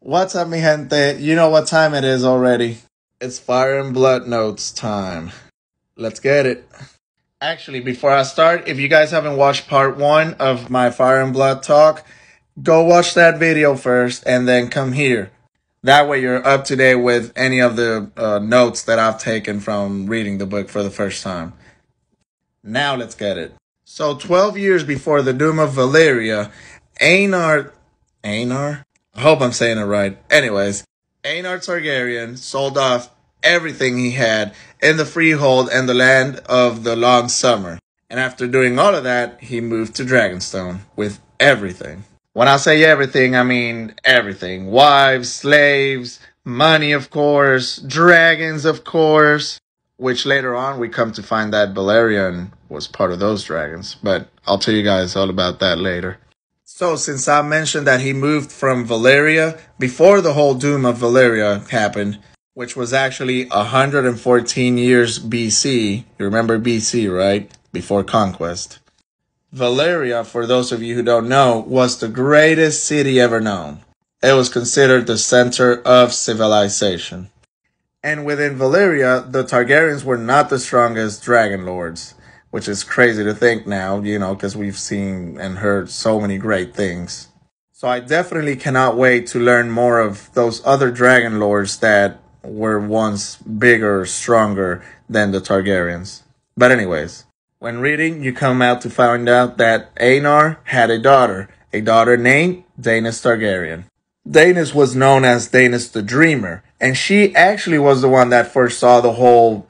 What's up, mi gente? You know what time it is already. It's Fire and Blood Notes time. Let's get it. Actually, before I start, if you guys haven't watched part 1 of my Fire and Blood talk, go watch that video first and then come here. That way you're up to date with any of the notes that I've taken from reading the book for the first time. Now let's get it. So 12 years before the Doom of Valyria, Einar? I hope I'm saying it right. Anyways, Einar Targaryen sold off everything he had in the Freehold and the land of the Long Summer. And after doing all of that, he moved to Dragonstone with everything. When I say everything, I mean everything. Wives, slaves, money, of course, dragons, of course. Which later on we come to find that Balerion was part of those dragons. But I'll tell you guys all about that later. So, since I mentioned that he moved from Valyria before the whole Doom of Valyria happened, which was actually 114 years BC. You remember BC, right? Before conquest. Valyria, for those of you who don't know, was the greatest city ever known. It was considered the center of civilization. And within Valyria, the Targaryens were not the strongest dragon lords. Which is crazy to think now, because we've seen and heard so many great things. So I definitely cannot wait to learn more of those other dragon lords that were once bigger, stronger than the Targaryens. But anyways, when reading, you come out to find out that Einar had a daughter named Daenerys Targaryen. Daenerys was known as Daenerys the Dreamer, and she actually was the one that first saw the whole,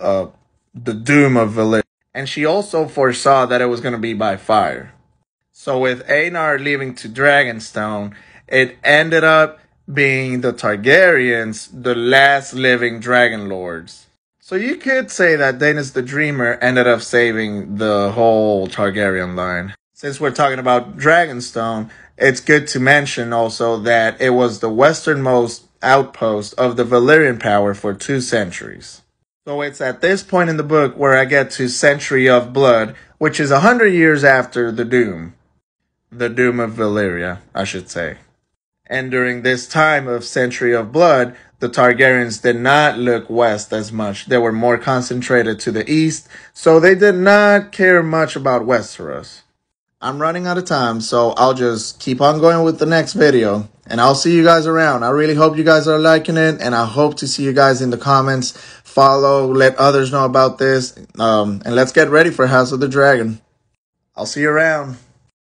the Doom of Valyria. And she also foresaw that it was going to be by fire. So with Einar leaving to Dragonstone, it ended up being the Targaryens, the last living dragon lords. So you could say that Daenerys the Dreamer ended up saving the whole Targaryen line. Since we're talking about Dragonstone, it's good to mention also that it was the westernmost outpost of the Valyrian power for 2 centuries. So it's at this point in the book where I get to Century of Blood, which is 100 years after the Doom. The Doom of Valyria, I should say. And during this time of Century of Blood, the Targaryens did not look west as much. They were more concentrated to the east, so they did not care much about Westeros. I'm running out of time, so I'll just keep on going with the next video. And I'll see you guys around. I really hope you guys are liking it, and I hope to see you guys in the comments. Follow, let others know about this, and let's get ready for House of the Dragon. I'll see you around.